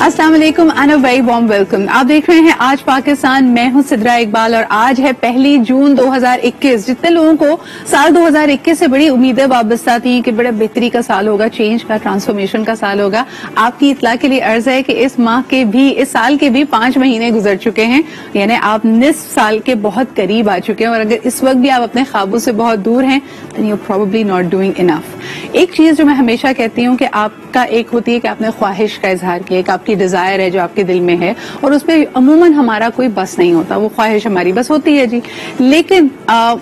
अस्सलाम वालेकुम and a very warm welcome. आप देख रहे हैं आज पाकिस्तान, मैं हूं सिद्रा इकबाल और आज है 1 जून 2021। जितने लोगों को साल 2021 से बड़ी उम्मीदें वाबस्ता थी कि बड़ा बेहतरी का साल होगा, चेंज का, ट्रांसफॉर्मेशन का साल होगा, आपकी इत्तला के लिए अर्ज है कि इस साल के भी 5 महीने गुजर चुके हैं, यानी आप निस्फ साल के बहुत करीब आ चुके हैं। और अगर इस वक्त भी आप अपने ख्वाबों से बहुत दूर हैं then you probably not doing enough. एक चीज जो मैं हमेशा कहती हूँ कि आपका एक होती है कि आपने ख्वाहिश का इजहार किया, एक आपकी डिजायर है जो आपके दिल में है और उसमें अमूमन हमारा कोई बस नहीं होता, वो ख्वाहिश हमारी बस होती है जी, लेकिन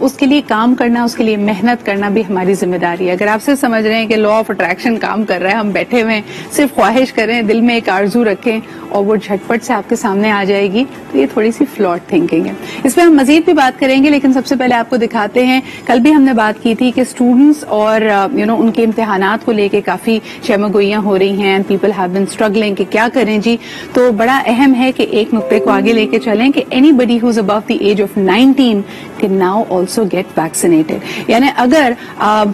उसके लिए काम करना, उसके लिए मेहनत करना भी हमारी जिम्मेदारी है। अगर आप सिर्फ समझ रहे हैं कि लॉ ऑफ अट्रैक्शन काम कर रहा है, हम बैठे हुए हैं, सिर्फ ख्वाहिश करें, दिल में एक आरजू रखें और वो झटपट से आपके सामने आ जाएगी, तो ये थोड़ी सी फ्लॉट थिंकिंग है। इस पर हम मजीद भी बात करेंगे, लेकिन सबसे पहले आपको दिखाते हैं, कल भी हमने बात की थी कि स्टूडेंट्स और उनके इम्तिहानात को लेके काफी शर्मगोइयां हो रही हैं, पीपल हैव बीन स्ट्रगलिंग कि क्या करें जी। तो बड़ा अहम है कि एक नुक्ते को आगे लेके चलें कि anybody who is above the age of 19 can now also get vaccinated. यानी अगर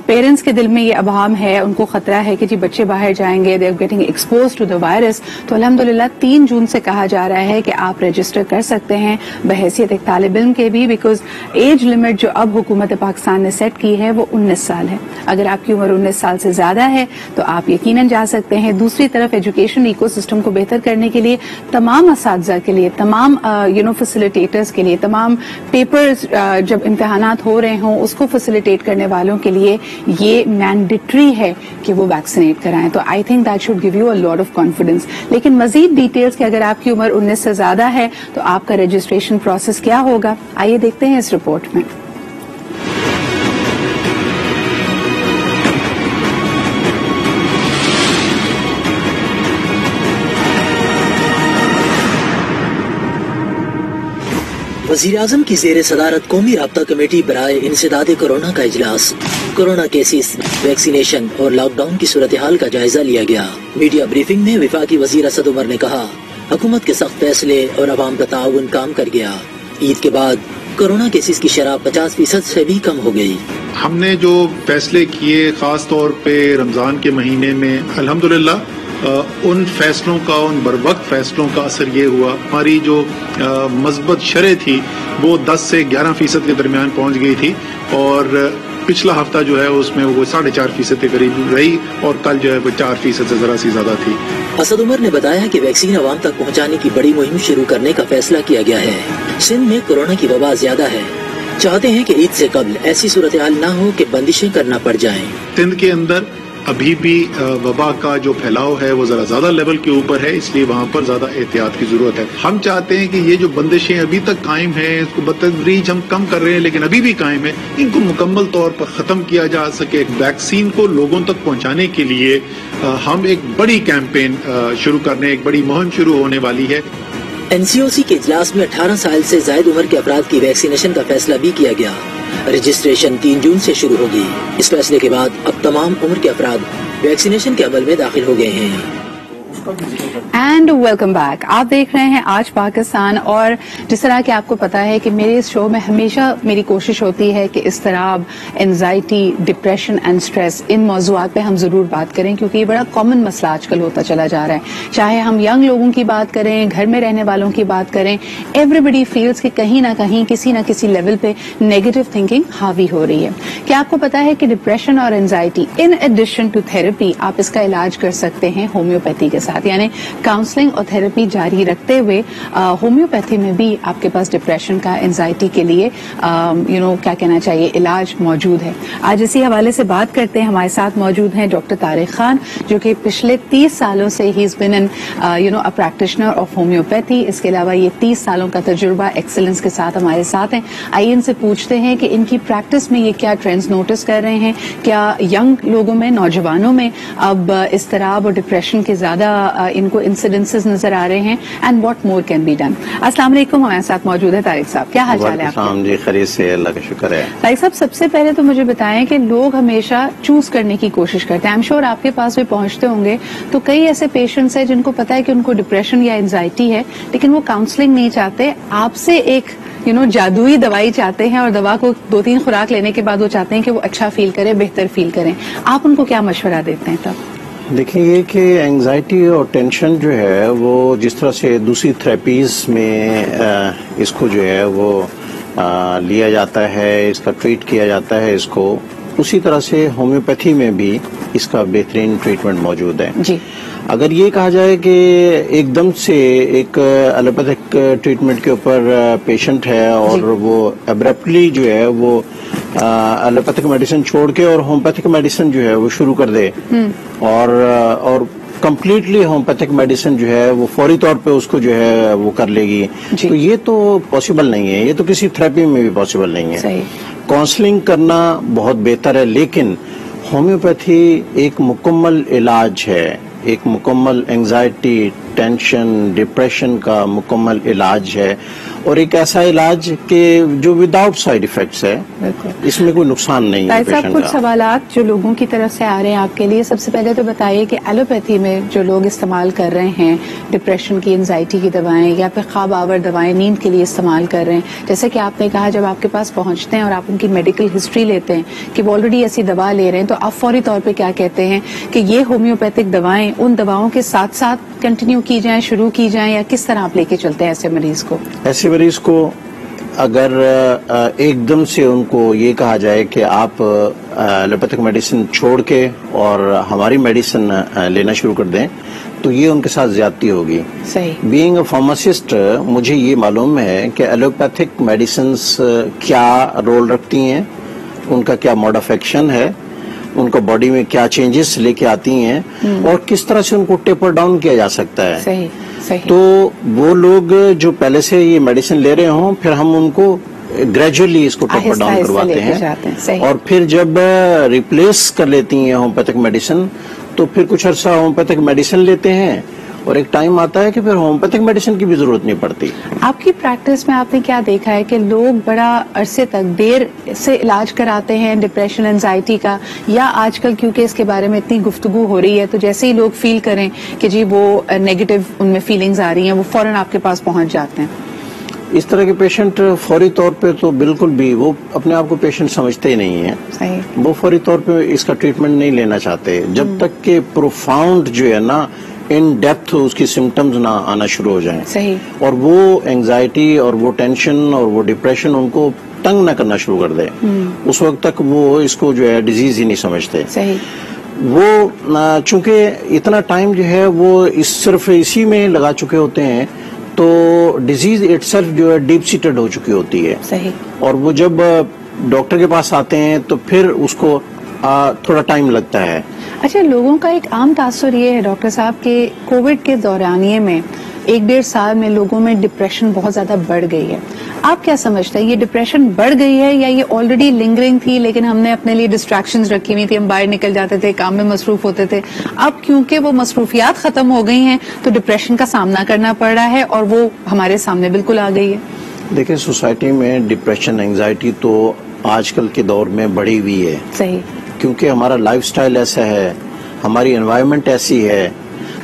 पेरेंट्स के दिल में ये अभाम है, उनको खतरा है कि जी बच्चे बाहर जाएंगे, they are getting expose to the virus, तो अल्हम्दुलिल्लाह 3 जून से कहा जा रहा है कि आप रजिस्टर कर सकते हैं बहैसियत एक तालिब इल्म के भी, बिकॉज एज लिमिट जो अब हुकूमत पाकिस्तान ने सेट की है वो 19 साल है। अगर आपकी उम्र 19 साल से ज्यादा है तो आप यकीनन जा सकते हैं। दूसरी तरफ एजुकेशन इकोसिस्टम को बेहतर करने के लिए तमाम असातिज़ा के लिए, तमाम फैसिलिटेटर्स के लिए, तमाम पेपर्स जब इम्तिहानात हो रहे हों उसको फैसिलिटेट करने वालों के लिए ये मैंडेटरी है कि वो वैक्सीनेट कराएं। तो I think that should give you a lot of confidence. लेकिन मजीद डिटेल्स कि अगर आपकी उम्र 19 से ज्यादा है तो आपका रजिस्ट्रेशन प्रोसेस क्या होगा, आइए देखते हैं इस रिपोर्ट में। वज़ीर-ए-आज़म की ज़ेर सदारत कौमी राब्ता कमेटी बराए इंसदाद कोरोना का इजलास, कोरोना केसेस, वैक्सीनेशन और लॉकडाउन की सूरत हाल का जायजा लिया गया। मीडिया ब्रीफिंग में वफाकी वज़ीर असद उमर ने कहा, हुकूमत के सख्त फैसले और अवाम का ताउन काम कर गया। ईद के बाद कोरोना केसेस की शरह 50% से भी कम हो गई। हमने जो फैसले किए खास तौर पे रमजान के महीने में, अल्हम्दुलिल्लाह उन फैसलों का, उन बरवक्त फैसलों का असर ये हुआ, हमारी जो मज़बत शरह थी वो 10 से 11% के दरमियान पहुंच गई थी और पिछला हफ्ता जो है उसमें वो 4.5% के करीब रही और कल जो है वो 4% से जरा सी ज्यादा थी। असद उमर ने बताया कि वैक्सीन अवाम तक पहुंचाने की बड़ी मुहिम शुरू करने का फैसला किया गया है। सिंध में कोरोना की वबा ज्यादा है, चाहते हैं कि ईद से कबल ऐसी सूरत हाल न हो कि बंदिशें करना पड़ जाएं। सिंध के अंदर अभी भी वबा का जो फैलाव है वो जरा ज्यादा लेवल के ऊपर है, इसलिए वहाँ पर ज्यादा एहतियात की जरूरत है। हम चाहते हैं कि ये जो बंदिशें अभी तक कायम है इसको बतदरीज हम कम कर रहे हैं लेकिन अभी भी कायम है, इनको मुकम्मल तौर पर खत्म किया जा सके। वैक्सीन को लोगों तक पहुँचाने के लिए हम एक बड़ी कैंपेन शुरू करने, एक बड़ी मुहिम शुरू होने वाली है। NCOC के इजलास में 18 साल से जायद उम्र के अफराद की वैक्सीनेशन का फैसला भी किया गया। रजिस्ट्रेशन 3 जून से शुरू होगी। इस फैसले के बाद अब तमाम उम्र के अफराद वैक्सीनेशन के अमल में दाखिल हो गए हैं। And welcome back. आप देख रहे हैं आज पाकिस्तान, और जिस तरह कि आपको पता है कि मेरे इस शो में हमेशा मेरी कोशिश होती है कि इज़्तिराब, एंजाइटी, डिप्रेशन एंड स्ट्रेस, इन मौज़ूआत पे हम जरूर बात करें क्योंकि ये बड़ा कॉमन मसला आजकल होता चला जा रहा है। चाहे हम यंग लोगों की बात करें, घर में रहने वालों की बात करें, एवरीबडी फील्स कि कहीं ना कहीं किसी ना किसी लेवल पे नेगेटिव थिंकिंग हावी हो रही है। क्या आपको पता है कि डिप्रेशन और anxiety in addition to therapy आप इसका इलाज कर सकते हैं होम्योपैथी के साथ, यानी काउंसलिंग और थेरेपी जारी रखते हुए होम्योपैथी में भी आपके पास डिप्रेशन का, एंजाइटी के लिए क्या कहना चाहिए, इलाज मौजूद है। आज इसी हवाले से बात करते हैं। हमारे साथ मौजूद हैं डॉक्टर तारिक खान, जो कि पिछले 30 सालों से he is been an a practitioner of homeopathy. इसके अलावा ये 30 सालों का तजुर्बा एक्सीलेंस के साथ हमारे साथ हैं। आइए इनसे पूछते हैं कि इनकी प्रैक्टिस में ये क्या ट्रेंड्स नोटिस कर रहे हैं, क्या यंग लोगों में, नौजवानों में अब इज़्तिराब और डिप्रेशन के ज्यादा इनको इंसिडेंसेस नजर आ रहे हैं, and what more can be done. अस्सलाम वालेकुम, हमारे साथ मौजूद है तारिक साहब। क्या हाल चाल है आपका? जी खैरियत से, अल्लाह का शुक्र है। तारिक साहब, सबसे पहले तो मुझे बताएं कि लोग हमेशा चूज करने की कोशिश करते हैं। आई एम श्योर आपके पास भी पहुंचते होंगे तो कई ऐसे पेशेंट्स हैं जिनको पता है कि उनको डिप्रेशन या एंजाइटी है, लेकिन वो काउंसलिंग नहीं चाहते, आपसे एक जादुई दवाई चाहते हैं और दवा को 2-3 खुराक लेने के बाद वो चाहते हैं कि वो अच्छा फील करें, बेहतर फील करें। आप उनको क्या मशवरा देते हैं तब? دیکھیں یہ کہ اینگزائٹی اور ٹینشن جو ہے وہ جس طرح سے دوسری تھراپیز میں اس کو جو ہے وہ لیا جاتا ہے، اس کا ٹریٹ کیا جاتا ہے اس کو، اسی طرح سے ہومیوپیتھی میں بھی اس کا بہترین ٹریٹمنٹ موجود ہے. جی اگر یہ کہا جائے کہ ایک دم سے ایک ایلوپیتھک ٹریٹمنٹ کے اوپر پیشنٹ ہے اور وہ ابرپٹلی جو ہے وہ ایلوپیتھک میڈیسن چھوڑ کے اور ہومیوپیتھک میڈیسن جو ہے وہ شروع کر دے اور کمپلیٹلی ہومیوپیتھک میڈیسن جو ہے وہ فوری طور پہ اس کو جو ہے وہ کر لے گی، تو یہ تو پاسبل نہیں ہے، یہ تو کسی تھراپی میں بھی پاسبل نہیں ہے. کاؤنسلنگ کرنا بہت بہتر ہے، لیکن ہومیوپیتھی ایک مکمل علاج ہے، ایک مکمل اینگزائٹی، ٹینشن، ڈپریشن کا مکمل علاج ہے، اور ایک ایسا علاج کہ جو وداؤٹ سائیڈ ایفیکٹس ہے، اس میں کوئی نقصان نہیں ہے. صاحب کچھ سوالات جو لوگوں کی طرف سے آ رہے ہیں آپ کے لیے. سب سے پہلے تو بتائیے کہ ایلوپیتھی میں جو لوگ استعمال کر رہے ہیں ڈپریشن کی، انزائٹی کی دوائیں یا پھر خواب آور دوائیں نیند کے لیے استعمال کر رہے ہیں، جیسے کہ آپ نے کہا جب آپ کے پاس پہنچتے ہیں اور آپ ان کی میڈیکل ہسٹری لیتے ہیں کہ وہ آلریڈی ایسی دوا لے رہے ہیں، تو آپ فوری طور پہ کیا کہتے ہیں کہ یہ ہومیوپیتھک دوائیں ان دواؤں کے ساتھ ساتھ کنٹینیو کی جائیں، شروع کی جائیں، یا کس طرح آپ لے کے چلتے ہیں ایسے مریض کو؟ ایسے مریض کو اگر ایک دم سے ان کو یہ کہا جائے کہ آپ ایلوپیتھک میڈیسن چھوڑ کے اور ہماری میڈیسن لینا شروع کر دیں، تو یہ ان کے ساتھ زیادتی ہوگی. صحیح. بینگ اے فارماسسٹ مجھے یہ معلوم ہے کہ ایلوپیتھک میڈیسنز کیا رول رکھتی ہیں، ان کا کیا موڈ آف ایکشن ہے، ان کو باڈی میں کیا چینجز لے کے آتی ہیں، اور کس طرح سے ان کو ٹیپر ڈاؤن کیا جا سکتا ہے. صحیح. تو وہ لوگ جو پہلے سے یہ میڈیسن لے رہے ہوں، پھر ہم ان کو گریجولی اس کو ٹیپر ڈاؤن کرواتے ہیں، اور پھر جب ریپلیس کر لیتی ہیں ہومیوپیتھک میڈیسن تو پھر کچھ عرصہ ہومیوپیتھک میڈیسن لیتے ہیں، اور ایک ٹائم آتا ہے کہ پھر ہومیوپیتھک میڈیسن کی بھی ضرورت نہیں پڑتی. آپ کی پریکٹس میں آپ نے کیا دیکھا ہے کہ لوگ بڑا عرصے تک دیر سے علاج کراتے ہیں ڈپریشن، انزائٹی کا، یا آج کل کیونکہ اس کے بارے میں اتنی گفتگو ہو رہی ہے تو جیسے ہی لوگ فیل کریں کہ جی وہ نیگیٹو ان میں فیلنگز آ رہی ہیں، وہ فوراً آپ کے پاس پہنچ جاتے ہیں؟ اس طرح کے پیشنٹ فوری طور پہ تو بالکل بھی وہ اپنے آپ کو پیشنٹ سمجھتے ہی نہیں ہیں. صحیح. وہ فوری طور پہ اس کا ٹریٹمنٹ نہیں لینا چاہتے جب تک کہ پروفاؤنڈ جو ہے نا ان ڈیپتھ اس کی سمٹمز نہ آنا شروع ہو جائیں. صحیح. اور وہ اینگزائٹی اور وہ ٹینشن اور وہ ڈپریشن ان کو تنگ نہ کرنا شروع کر دے، اس وقت تک وہ اس کو جو ہے ڈیزیز ہی نہیں سمجھتے. صحیح. وہ چونکہ اتنا ٹائم جو ہے وہ صرف اسی میں لگا چکے ہوتے ہیں، تو ڈیزیز اٹ سیلف جو ہے ڈیپ سیٹڈ ہو چکی ہوتی ہے. صحیح. اور وہ جب ڈاکٹر کے پاس آتے ہیں تو پھر اس کو تھوڑا ٹائم لگتا ہے. اچھا، لوگوں کا ایک عام تاثر یہ ہے ڈاکٹر صاحب کہ کووڈ کے دورانیے میں 1-1.5 سال میں لوگوں میں ڈپریشن بہت زیادہ بڑھ گئی ہے. آپ کیا سمجھتے ہیں، یہ ڈپریشن بڑھ گئی ہے یا یہ آلریڈی لنگرنگ تھی لیکن ہم نے اپنے لیے ڈسٹریکشنز رکھی ہوئی تھی، ہم باہر نکل جاتے تھے، کام میں مصروف ہوتے تھے، اب کیونکہ وہ مصروفیات ختم ہو گئی ہیں تو ڈپریشن کا سامنا کرنا پڑ رہا ہے اور وہ ہمارے سامنے بالکل آ گئی ہے؟ دیکھیں، سوسائٹی میں ڈپریشن، اینگزائٹی تو آج کل کے دور میں بڑھی ہوئی ہے. صحیح. کیونکہ ہمارا لائف سٹائل ایسا ہے، ہماری انوائرمنٹ ایسی ہے،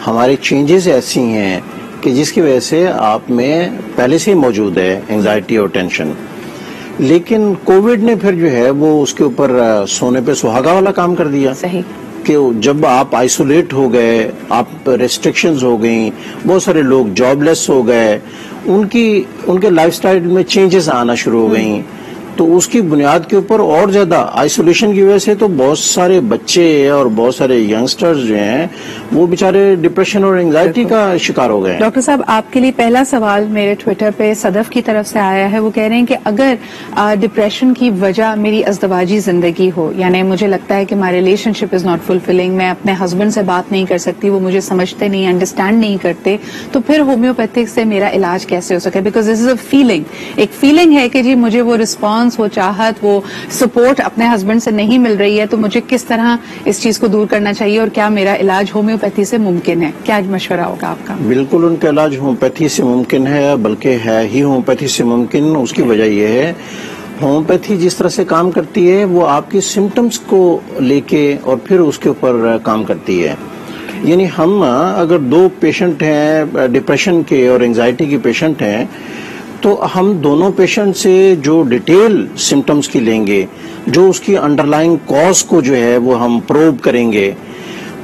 ہماری چینجز ایسی ہیں کہ جس کی وجہ سے آپ میں پہلے سے ہی موجود ہے اینگزائٹی اور ٹینشن. لیکن کووڈ نے پھر جو ہے وہ اس کے اوپر سونے پہ سہاگا والا کام کر دیا. صحیح. کہ جب آپ آئسولیٹ ہو گئے، آپ ریسٹرکشنز ہو گئیں، بہت سارے لوگ جاب لیس ہو گئے، ان کے لائف سٹائل میں چینجز آنا شروع ہو گئیں، تو اس کی بنیاد کے اوپر اور زیادہ آئسولیشن کی وجہ سے تو بہت سارے بچے اور بہت سارے ینگسٹرز جو ہیں وہ بیچارے ڈپریشن اور انگزائٹی کا شکار ہو گئے. ڈاکٹر صاحب، آپ کے لیے پہلا سوال میرے ٹویٹر پہ صدف کی طرف سے آیا ہے. وہ کہہ رہے ہیں کہ اگر ڈپریشن کی وجہ میری ازدواجی زندگی ہو، یعنی مجھے لگتا ہے کہ my relationship is not fulfilling, میں اپنے ہسبینڈ سے بات نہیں کر سکتی، وہ مجھے سمجھتے نہیں، انڈرسٹینڈ نہیں کرتے، تو پھر ہومیوپیتھک سے میرا علاج کیسے ہو سکے؟ Because this is a feeling, ایک فیلنگ ہے کہ جی مجھے وہ رسپانس، وہ چاہت، وہ سپورٹ اپنے ہسبینڈ سے نہیں مل رہی ہے، تو مجھے کس طرح اس چیز کو دور کرنا چاہیے اور کیا میرا علاج ہومیوپیتھی سے ممکن ہے؟ کیا مشورہ ہوگا آپ کا؟ بالکل ان کا علاج ہومیوپیتھی سے ممکن ہے، بلکہ ہے ہی ہومیوپیتھی سے ممکن. اس کی وجہ یہ ہے ہومیوپیتھی جس طرح سے کام کرتی ہے وہ آپ کی سمٹمز کو لے کے اور پھر اس کے اوپر کام کرتی ہے. یعنی ہم اگر 2 پیشنٹ ہیں ڈپریشن کے اور انگزائٹی کے پیشنٹ ہیں تو ہم دونوں پیشنٹ سے جو ڈیٹیل سمٹمز کی لیں گے، جو اس کی انڈر لائن کاز کو جو ہے وہ ہم پروب کریں گے،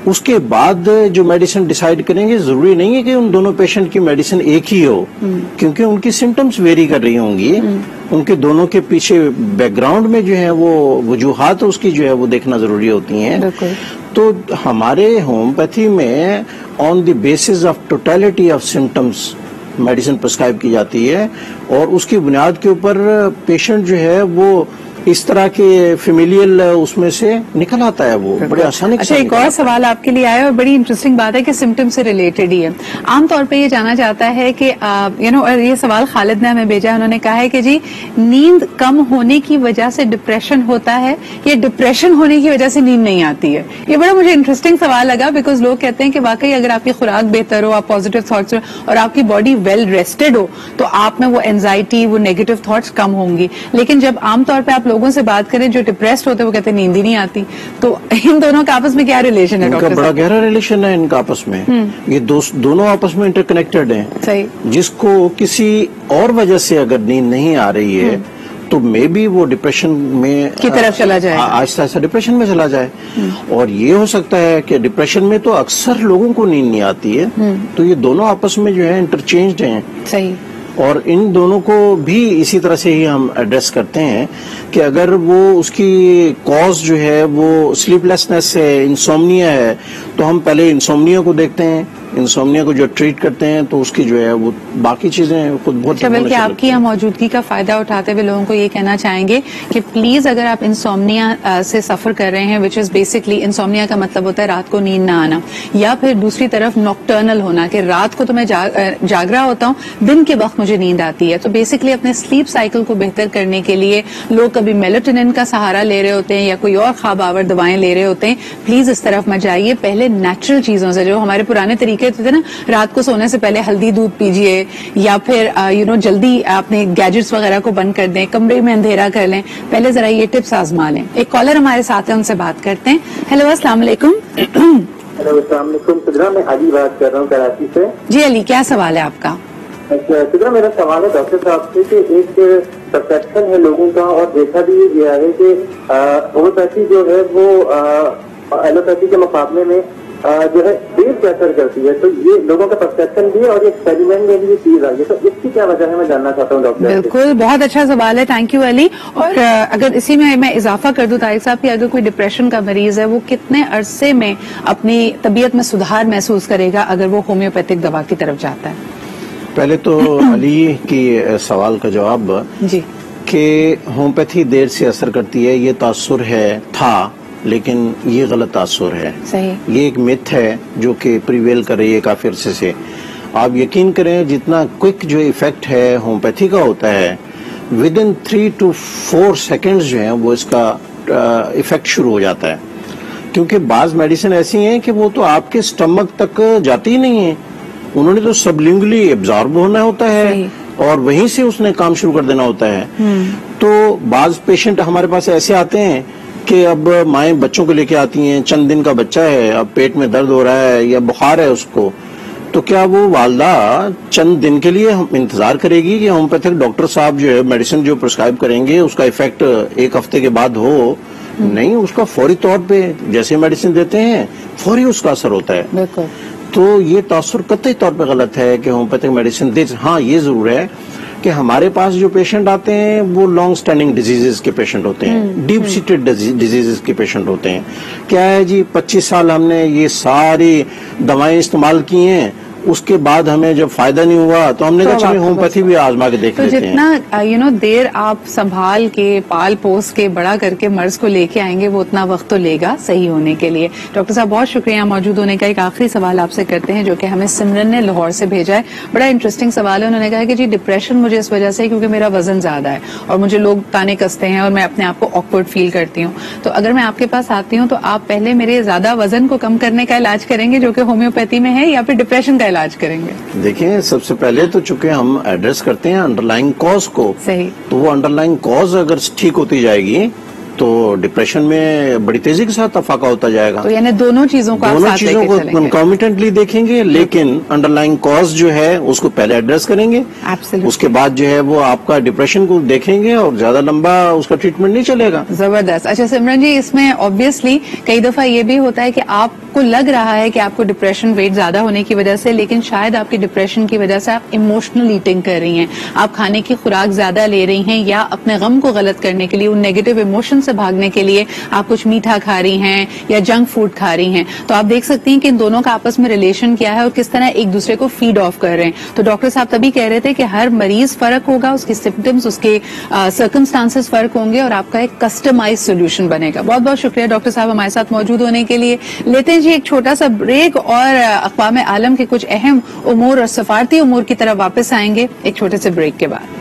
उसके बाद जो मेडिसिन डिसाइड करेंगे, जरूरी नहीं है कि उन दोनों पेशेंट की मेडिसिन एक ही हो, क्योंकि उनकी सिम्टम्स वेरी कर रही होंगी, उनके दोनों के पीछे बैकग्राउंड में जो है वो वजूहात उसकी जो है वो देखना जरूरी होती हैं। तो हमारे होम्योपैथी में on the basis of totality of symptoms medicine prescribe की जाती है, और उसकी बुनियाद के ऊपर पेशेंट जो है वो इस तरह के फेमिलियल उसमें से निकल आता है, वो बड़े आसानी से। अच्छा, एक और सवाल आपके लिए आया और बड़ी इंटरेस्टिंग बात है कि सिम्टम से रिलेटेड ही है। आमतौर पे ये जाना जाता है कि ये सवाल खालिद ने हमें भेजा, उन्होंने कहा है कि जी नींद कम होने की वजह से डिप्रेशन होता है या डिप्रेशन होने की वजह से नींद नहीं आती है? ये बड़ा मुझे इंटरेस्टिंग सवाल लगा, बिकॉज लोग कहते हैं कि वाकई अगर आपकी खुराक बेहतर हो, आप पॉजिटिव थॉट्स हो और आपकी बॉडी वेल रेस्टेड हो तो आप में वो एंजाइटी, वो नेगेटिव थॉट्स कम होंगी। लेकिन जब आमतौर पर आप लोगों से बात करें जो डिप्रेस्ड होते हैं वो कहते हैं नींद ही नहीं आती। तो इन दोनों का आपस में क्या रिलेशन है डॉक्टर? इनका बड़ा गहरा रिलेशन है इनका आपस में। ये दोनों आपस में इंटरकनेक्टेड हैं। सही। जिसको किसी और वजह से अगर नींद नहीं आ रही है तो मे बी वो डिप्रेशन में की तरफ चला जाए, आहिस्ता आहिस्ता डिप्रेशन में चला जाए। और ये हो सकता है कि डिप्रेशन में तो अक्सर लोगों को नींद नहीं आती है, तो ये दोनों आपस में जो है इंटरचेंज्ड हैं। सही। और इन दोनों को भी इसी तरह से ही हम एड्रेस करते हैं कि अगर वो उसकी कॉज जो है वो स्लीपलेसनेस है, इंसोम्निया है, तो हम पहले इंसोम्निया को देखते हैं, इंसोम्निया को जो ट्रीट करते हैं तो उसकी जो है वो बाकी चीजें खुद बहुत। बल्कि आपकी यहाँ मौजूदगी का फायदा उठाते हुए लोगों को ये कहना चाहेंगे कि प्लीज अगर आप इंसोम्निया से सफर कर रहे हैं, विच इज बेसिकली इंसोम्निया का मतलब होता है रात को नींद ना आना, या फिर दूसरी तरफ नॉक्टर्नल होना कि रात को तो मैं जाग रहा होता हूँ, दिन के वक्त मुझे नींद आती है। तो बेसिकली अपने स्लीप साइकिल को बेहतर करने के लिए लोग कभी मेलेटोनिन का सहारा ले रहे होते हैं या कोई और ख्वाब आवर दवाएं ले रहे होते हैं। प्लीज इस तरफ मत जाइए, पहले नेचुरल चीजों से, जो हमारे पुराने तरीके थे ना, रात को सोने से पहले हल्दी दूध पीजिए या फिर जल्दी अपने गैजेट्स वगैरह को बंद कर दें, कमरे में अंधेरा कर लें, पहले जरा ये टिप्स आजमा लें। एक कॉलर हमारे साथ है, उनसे बात करते हैं। हेलो, अस्सलाम वालेकुम। हेलो, अस्सलाम वालेकुम। सिद्रा, मैं अली बात कर रहा हूँ कराची से। जी अली, क्या सवाल है आपका? अच्छा सिद्रा, मेरा सवाल है डॉक्टर साहब से कि एक परसेप्शन है लोगों का और देखा भी ये गया है कि होम्योपैथी जो है वो एलोपैथी के मुकाबले में जो है देर से असर करती है। तो ये लोगों का परसेप्शन भी है और ये एक्सपेरिमेंट में भी ये चीज आई है, तो इसकी क्या वजह है मैं जानना चाहता हूँ डॉक्टर। बिल्कुल, बहुत अच्छा सवाल है, थैंक यू अली। और अगर इसी में मैं इजाफा कर दूं तारिक साहब कि अगर कोई डिप्रेशन का मरीज है वो कितने अरसे में अपनी तबीयत में सुधार महसूस करेगा अगर वो होम्योपैथिक दवा की तरफ जाता है? पहले तो अली की सवाल का जवाब जी कि होम्योपैथी देर से असर करती है, ये तासुर है था, लेकिन ये गलत तासुर है। सही। ये एक मिथ है जो कि प्रिवेल कर रही है काफी अरसे से। आप यकीन करें जितना क्विक जो इफेक्ट है होम्योपैथी का होता है, विद इन 3 to 4 सेकेंड्स जो है वो इसका इफेक्ट शुरू हो जाता है। क्योंकि बाज मेडिसिन ऐसी हैं कि वो तो आपके स्टमक तक जाती ही नहीं है, उन्होंने तो सबलिंगुअली एब्जॉर्ब होना होता है और वहीं से उसने काम शुरू कर देना होता है। तो बाज पेशेंट हमारे पास ऐसे आते हैं कि अब माएँ बच्चों को लेके आती हैं, चंद दिन का बच्चा है, अब पेट में दर्द हो रहा है या बुखार है उसको, तो क्या वो वालदा चंद दिन के लिए हम इंतजार करेगी कि होम्योपैथिक डॉक्टर साहब जो है मेडिसिन जो प्रिस्क्राइब करेंगे उसका इफेक्ट 1 हफ्ते के बाद हो? नहीं, उसका फौरी तौर पे जैसे मेडिसिन देते हैं फौरी उसका असर होता है। बिल्कुल। तो ये तासुर कतई तौर पे गलत है कि होम्योपैथिक मेडिसिन दे। हाँ, ये जरूर है कि हमारे पास जो पेशेंट आते हैं वो लॉन्ग स्टैंडिंग डिजीजेस के पेशेंट होते हैं, डीप सीटेड डिजीजेस के पेशेंट होते हैं। क्या है जी, 25 साल हमने ये सारी दवाएं इस्तेमाल की हैं, उसके बाद हमें जब फायदा नहीं हुआ तो हमने कहा चलिए होम्योपैथी भी आजमा के देख लेते हैं। तो जितना देर आप संभाल के पाल पोस के बड़ा करके मर्ज को लेके आएंगे वो उतना वक्त तो लेगा सही होने के लिए। डॉक्टर साहब बहुत शुक्रिया मौजूद होने का। एक आखिरी सवाल आपसे करते हैं जो कि हमें सिमरन ने लाहौर से भेजा है, बड़ा इंटरेस्टिंग सवाल है। उन्होंने कहा कि जी डिप्रेशन मुझे इस वजह से क्योंकि मेरा वजन ज्यादा है और मुझे लोग ताने कसते हैं और मैं अपने आप को ऑकवर्ड फील करती हूँ, तो अगर मैं आपके पास आती हूँ तो आप पहले मेरे ज्यादा वजन को कम करने का इलाज करेंगे जो कि होम्योपैथी में है, या फिर डिप्रेशन का इलाज करेंगे? देखिए, सबसे पहले तो चूंकि हम एड्रेस करते हैं अंडरलाइंग कॉज को, सही, तो वो अंडरलाइंग कॉज अगर ठीक होती जाएगी تو ڈپریشن میں بڑی تیزی کے ساتھ افاقہ ہوتا جائے گا. تو یعنی دونوں چیزوں کو دونوں چیزوں کو کنکومیٹنٹلی دیکھیں گے، لیکن انڈر لائن کاز جو ہے اس کو پہلے ایڈریس کریں گے. اس کے بعد جو ہے وہ آپ کا ڈپریشن کو دیکھیں گے اور زیادہ لمبا اس کا ٹریٹمنٹ نہیں چلے گا. زبردست. اچھا سمرن جی، اس میں آبویسلی کئی دفعہ یہ بھی ہوتا ہے کہ آپ کو لگ رہا ہے کہ آپ کو ڈپریشن ویٹ زیادہ ہونے کی وجہ سے، لیکن شاید آپ کی ڈپریشن کی وجہ سے آپ ایموشنل ایٹنگ کر رہی ہیں، آپ کھانے کی خوراک زیادہ لے رہی ہیں، یا اپنے غم کو غلط کرنے کے لیے، ان نیگیٹو ایموشن سے بھاگنے کے لیے آپ کچھ میٹھا کھا رہی ہیں یا جنک فوڈ کھا رہی ہیں. تو آپ دیکھ سکتی ہیں کہ ان دونوں کا آپس میں ریلیشن کیا ہے اور کس طرح ایک دوسرے کو فیڈ آف کر رہے ہیں. تو ڈاکٹر صاحب تبھی کہہ رہے تھے کہ ہر مریض فرق ہوگا، اس کے سمپٹمز، اس کے سرکمسٹانسز فرق ہوں گے اور آپ کا ایک کسٹمائز سولوشن بنے گا. بہت بہت شکریہ ڈاکٹر صاحب ہمارے ساتھ موجود ہونے کے لیے. لیتے ہیں جی ایک چھوٹا سا بریک اور اقوام عالم کے کچھ اہم امور اور سفارتی امور کی طرف واپس آئیں گے ایک چھوٹے سے بریک کے بعد.